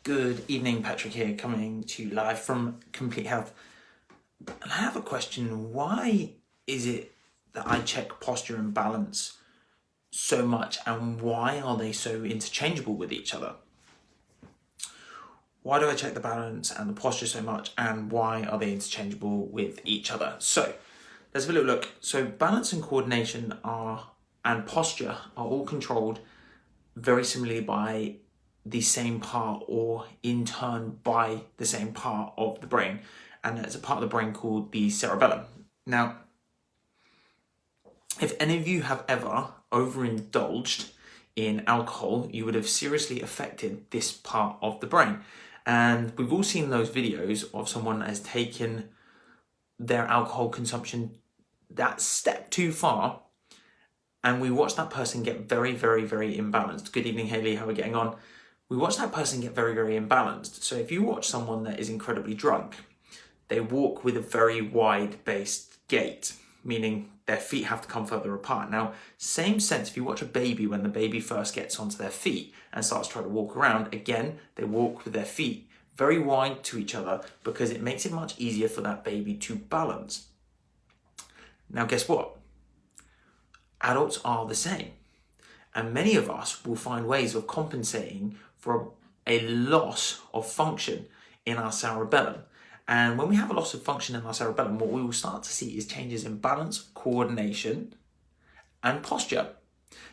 Good evening, Patrick here, coming to you live from Complete Health. And I have a question. Why is it that I check posture and balance so much, and why are they so interchangeable with each other? Why do I check the balance and the posture so much, and why are they interchangeable with each other? So let's have a little look. So balance and coordination and posture are all controlled very similarly by the same part, or in turn by the same part of the brain, and it's a part of the brain called the cerebellum. Now, if any of you have ever overindulged in alcohol, you would have seriously affected this part of the brain. And we've all seen those videos of someone that has taken their alcohol consumption that step too far, and we watch that person get very, very, very imbalanced. Good evening, Haley, how are we getting on? We watch that person get very, very imbalanced. So if you watch someone that is incredibly drunk, they walk with a very wide-based gait, meaning their feet have to come further apart. Now, same sense, if you watch a baby when the baby first gets onto their feet and starts trying to walk around, again, they walk with their feet very wide to each other because it makes it much easier for that baby to balance. Now, guess what? Adults are the same. And many of us will find ways of compensating for a loss of function in our cerebellum. And when we have a loss of function in our cerebellum, what we will start to see is changes in balance, coordination, and posture.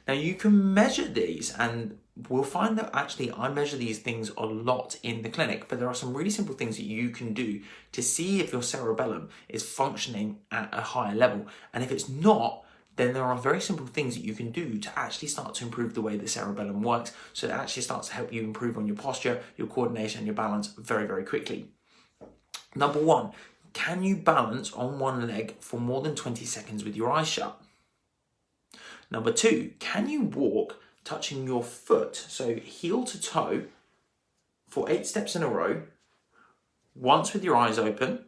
Now, you can measure these, and we'll find that actually I measure these things a lot in the clinic, but there are some really simple things that you can do to see if your cerebellum is functioning at a higher level. And if it's not, then there are very simple things that you can do to actually start to improve the way the cerebellum works, so it actually starts to help you improve on your posture, your coordination, and your balance very, very quickly. Number one, can you balance on one leg for more than 20 seconds with your eyes shut? Number two, can you walk touching your foot, so heel to toe, for 8 steps in a row, once with your eyes open?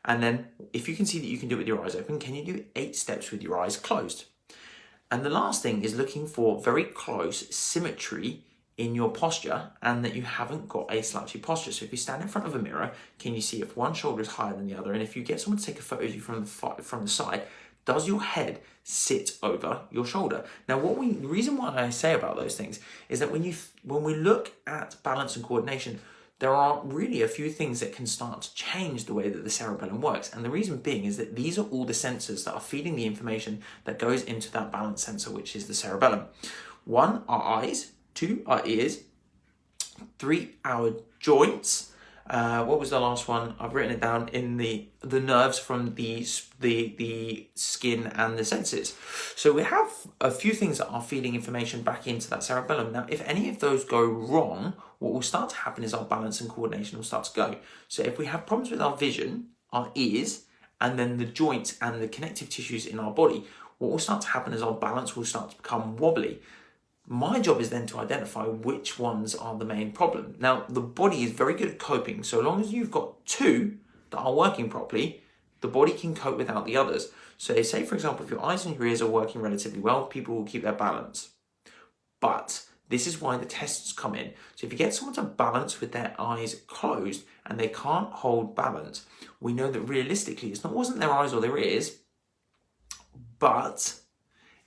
And then if you can see that you can do it with your eyes open, can you do 8 steps with your eyes closed? And the last thing is looking for very close symmetry in your posture, and that you haven't got a slouchy posture. So if you stand in front of a mirror, can you see if one shoulder is higher than the other? And if you get someone to take a photo of you from the side, does your head sit over your shoulder? Now, the reason why I say about those things is that when we look at balance and coordination, there are really a few things that can start to change the way that the cerebellum works. And the reason being is that these are all the sensors that are feeding the information that goes into that balance sensor, which is the cerebellum. 1, our eyes. 2, our ears. 3, our joints. What was the last one? I've written it down in the nerves from the skin and the senses. So we have a few things that are feeding information back into that cerebellum. Now, if any of those go wrong, what will start to happen is our balance and coordination will start to go. So if we have problems with our vision, our ears, and then the joints and the connective tissues in our body, what will start to happen is our balance will start to become wobbly. My job is then to identify which ones are the main problem. Now, the body is very good at coping. So long as you've got 2 that are working properly, the body can cope without the others. So say, for example, if your eyes and your ears are working relatively well, people will keep their balance. But this is why the tests come in. So if you get someone to balance with their eyes closed and they can't hold balance, we know that realistically it wasn't their eyes or their ears, but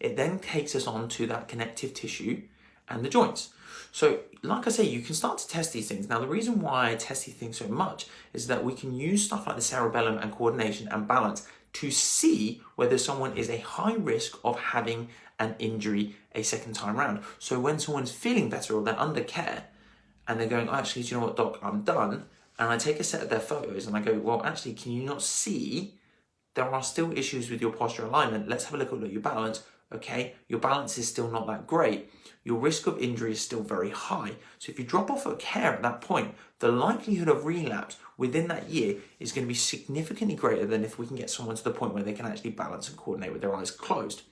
it then takes us on to that connective tissue and the joints. So like I say, you can start to test these things. Now, the reason why I test these things so much is that we can use stuff like the cerebellum and coordination and balance to see whether someone is a high risk of having an injury a second time round. So when someone's feeling better or they're under care and they're going, oh, actually, do you know what, doc, I'm done. And I take a set of their photos and I go, well, actually, can you not see there are still issues with your posture alignment? Let's have a look at your balance. Okay, your balance is still not that great. Your risk of injury is still very high. So if you drop off of care at that point, the likelihood of relapse within that year is going to be significantly greater than if we can get someone to the point where they can actually balance and coordinate with their eyes closed.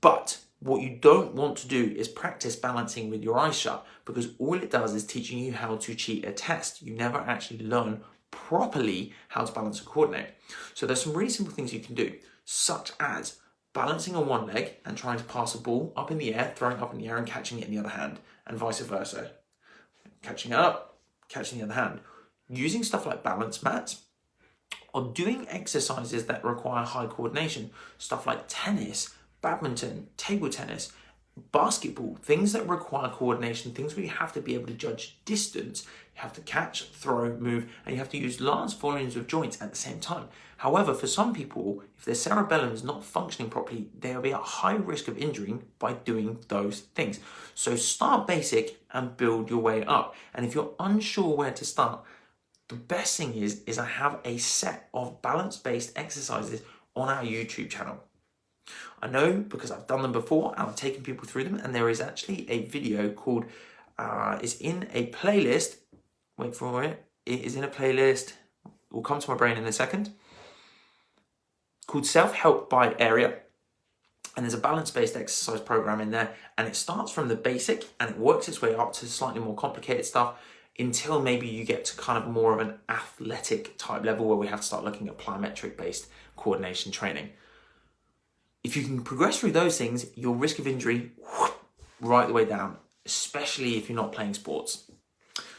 But what you don't want to do is practice balancing with your eyes shut, because all it does is teaching you how to cheat a test. You never actually learn properly how to balance and coordinate. So there's some really simple things you can do, such as balancing on one leg and trying to pass a ball up in the air, throwing it up in the air and catching it in the other hand, and vice versa. Catching it up, catching the other hand, using stuff like balance mats, or doing exercises that require high coordination, stuff like tennis, badminton, table tennis, basketball, things that require coordination, things where you have to be able to judge distance, you have to catch, throw, move, and you have to use large volumes of joints at the same time. However, for some people, if their cerebellum is not functioning properly, they'll be at high risk of injuring by doing those things. So start basic and build your way up. And if you're unsure where to start, the best thing is I have a set of balance-based exercises on our YouTube channel. I know because I've done them before and I've taken people through them, and there is actually a video called, it's in a playlist, wait for it, it is in a playlist, it will come to my brain in a second, called Self-Help by Area, and there's a balance-based exercise program in there, and it starts from the basic and it works its way up to slightly more complicated stuff until maybe you get to kind of more of an athletic type level where we have to start looking at plyometric-based coordination training. If you can progress through those things, your risk of injury right the way down, especially if you're not playing sports.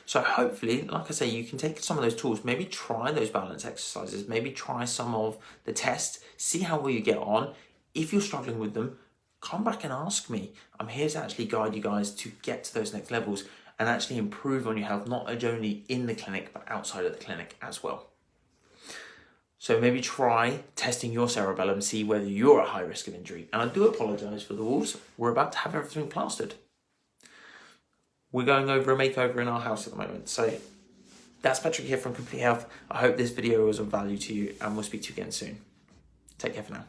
So hopefully, like I say, you can take some of those tools, maybe try those balance exercises, maybe try some of the tests, see how well you get on. If you're struggling with them, come back and ask me. I'm here to actually guide you guys to get to those next levels and actually improve on your health, not only in the clinic, but outside of the clinic as well. So maybe try testing your cerebellum, see whether you're at high risk of injury. And I do apologise for the walls. We're about to have everything plastered. We're going over a makeover in our house at the moment. So that's Patrick here from Complete Health. I hope this video was of value to you, and we'll speak to you again soon. Take care for now.